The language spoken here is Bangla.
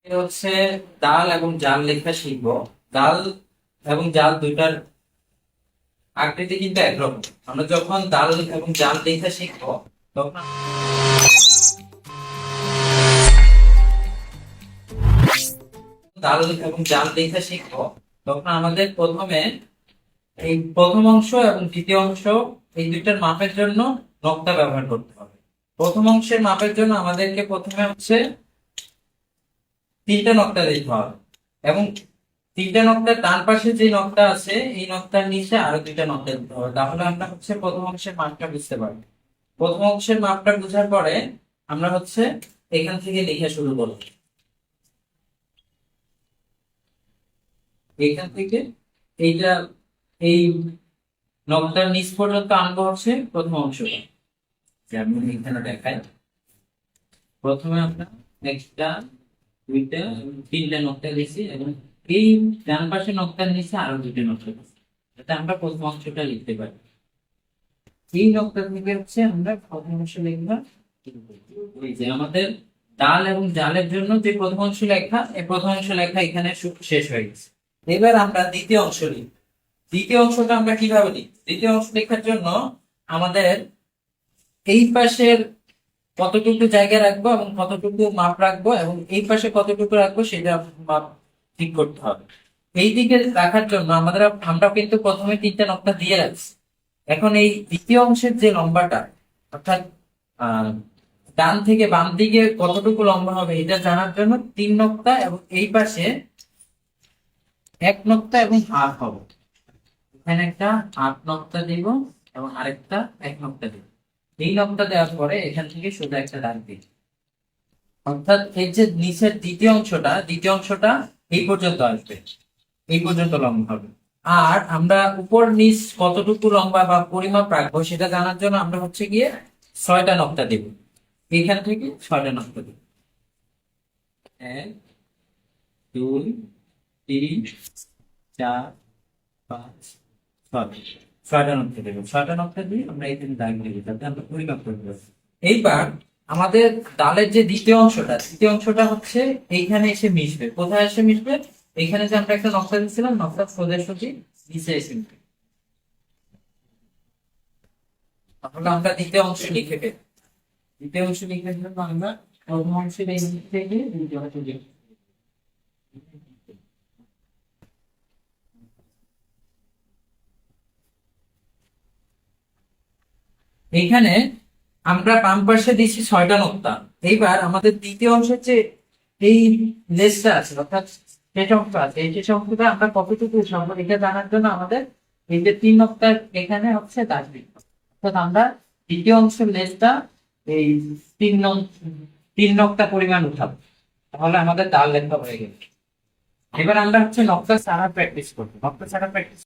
হচ্ছে ডাল এবং জাল লেখা শিখবো। ডাল এবং জাল দুইটার আকৃতি কিন্তু একরকম। আমরা যখন ডাল এবং জাল লেখা শিখবো তখন ডাল এবং জাল লেখা শিখবো তখন আমাদের প্রথমে এই প্রথম অংশ এবং দ্বিতীয় অংশ এই দুইটার মাপের জন্য নকশা ব্যবহার করতে হবে। প্রথম অংশের মাপের জন্য আমাদেরকে প্রথমে হচ্ছে তিনটা নকশা দিতে হবে এবং তিনটা নকশার ডান পাশে যে নকশা আছে এই নকশার নিচে আরো দুইটা নকশা দিতে হবে, তাহলে আমরা হচ্ছে প্রথম অংশের মাপটা বুঝতে পারবো। প্রথম অংশের মাপটা বোঝার পরে আমরা হচ্ছে এখান থেকে লেখা শুরু করব। এখান থেকে এইটা এই নকশার নিচ পর্যন্ত আনবো হচ্ছে প্রথম অংশটা, যে আমি এখানে দেখাই। প্রথমে আমরা একটা দুইটা তিনটা নকশা দিয়েছি এবং এই ডান পাশে নকশার নিচে আরো দুইটা নকশা দিয়েছি, যাতে আমরা প্রথম অংশটা লিখতে পারি। এই নকশা থেকে হচ্ছে আমরা প্রথম অংশ লিখবা। এই যে আমাদের ডাল এবং জালের জন্য যে প্রথম অংশ লেখা, এই প্রথম অংশ লেখা এখানে শেষ হয়ে গেছে। এবার আমরা দ্বিতীয় অংশ লিখব। দ্বিতীয় অংশটা আমরা কিভাবে লিখব? দ্বিতীয় অংশ লেখার জন্য আমাদের এই পাশের কতটুকু জায়গা রাখবো এবং কতটুকু মাপ রাখবো এবং এই পাশে কতটুকু রাখবো সেটা মাপ ঠিক করতে হবে। এই দিকে রাখার জন্য আমরা কিন্তু প্রথমে তিনটা নকশা দিয়ে রাখছি। এখন এই দ্বিতীয় অংশের যে লম্বাটা, অর্থাৎ ডান থেকে বাম দিকে কতটুকু লম্বা হবে এটা জানার জন্য তিন নকশা এবং এই পাশে এক নকশা এবং হাফ হবে। এখানে একটা হাফ নকশা দিব এবং আরেকটা এক নকশা দিব। এই নকশা দেওয়ার পরে এখান থেকে সোজা একটা দাগ দিই, অর্থাৎ এই যে নিচের দ্বিতীয় অংশটা এই পর্যন্ত আসবে, এই পর্যন্ত লম্বা হবে। আর আমরা উপর নিচ কতটুকু লম্বা বা পরিমাপ রাখবো সেটা জানার জন্য আমরা হচ্ছে গিয়ে ছয়টা নকশা দেব। এখান থেকে ছয়টা নকশা দেব, এক দুই তিন চার পাঁচ ছয়। ছয়টা নকশা দেবো, ছয়টা নকশা দিয়ে আমরা এখানে দাগ দেবো যাতে আমরা পরিমাপ করতে পারি। এইবার আমাদের ডালের যে দ্বিতীয় অংশটা হচ্ছে এইখানে এসে মিশবে। কোথায় এসে মিশবে? এইখানে যে আমরা একটা নকশা দিয়েছিলাম, নকশা সোজাসুজি নিচে এসে মিশবে। তাহলে আমরা দ্বিতীয় অংশ লিখে ফেলি। দ্বিতীয় অংশ লিখে জন্য আমরা প্রথম অংশের এই দিক থেকে দ্বিতীয় অংশ লিখব। এইখানে আমরা বাম পাশে দিচ্ছি ছয়টা নকশা। এইবার আমাদের দ্বিতীয় অংশের যে এই লেসটা আছে, অর্থাৎ শেষ অংশ আছে, এই শেষ অংশটা আমরা কতটুকু উঠাবো এটা জানার জন্য আমাদের এই যে তিন নকশা এখানে হচ্ছে দাগ দিতে হবে। অর্থাৎ আমরা দ্বিতীয় অংশের লেসটা এই তিন নকশা পরিমাণ উঠাবো, তাহলে আমাদের ডাল লেখা হয়ে গেল। এবার আমরা হচ্ছে নকশা ছাড়া প্র্যাকটিস করবো। নকশা ছাড়া প্র্যাকটিস